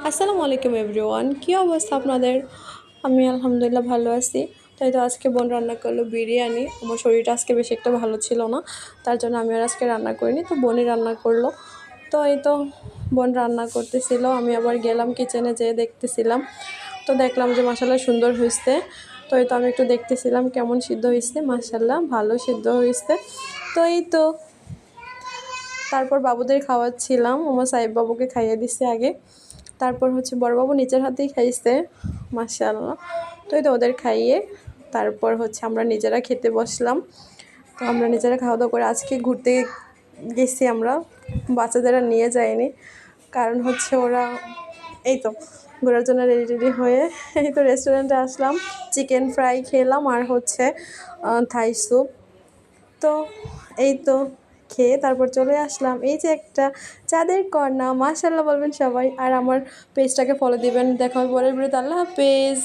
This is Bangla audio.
আসসালামু আলাইকুম এভরিওয়ান, কী অবস্থা আপনাদের? আমি আলহামদুলিল্লাহ ভালো আছি। তাই তো আজকে বোন রান্না করলো বিরিয়ানি। আমার শরীরটা আজকে বেশি একটা ভালো ছিল না, তার জন্য আমি আর আজকে রান্না করিনি, তো বোনই রান্না করলো। তো এই তো বোন রান্না করতেছিল, আমি আবার গেলাম কিচেনে, যেয়ে দেখতেছিলাম। তো দেখলাম যে মাশাল্লাহ সুন্দর হয়েছে। তো এই তো আমি একটু দেখতেছিলাম কেমন সিদ্ধ হয়েছে। মাশাল্লাহ ভালো সিদ্ধ হয়েছে। তো এই তো তারপর বাবুদের খাওয়াচ্ছিলাম, আমার সাহেব বাবুকে খাইয়ে দিচ্ছে আগে, তারপর হচ্ছে বড়বাবু নিচের হাতেই খাইছে। মাশাআল্লাহ। তো এই তো ওদের খাইয়ে তারপর হচ্ছে আমরা নিজেরা খেতে বসলাম। তো আমরা নিজেরা খাওয়া দাওয়া করে আজকে ঘুরতে গেছি আমরা, বাচ্চাদের আর নিয়ে যাইনি, কারণ হচ্ছে ওরা এই তো ঘোরার জন্য রেডি রেডি হয়ে এই তো রেস্টুরেন্টে আসলাম। চিকেন ফ্রাই খেলাম আর হচ্ছে থাই স্যুপ। তো এই তো খেয়ে তারপর চলে আসলাম। এই যে একটা চাঁদের কন্যা, মাশাআল্লাহ বলবেন সবাই, আর আমার পেজটাকে ফলো দিবেন। দেখা হবে পরের ভিডিওতে। আল্লাহ হাফেজ।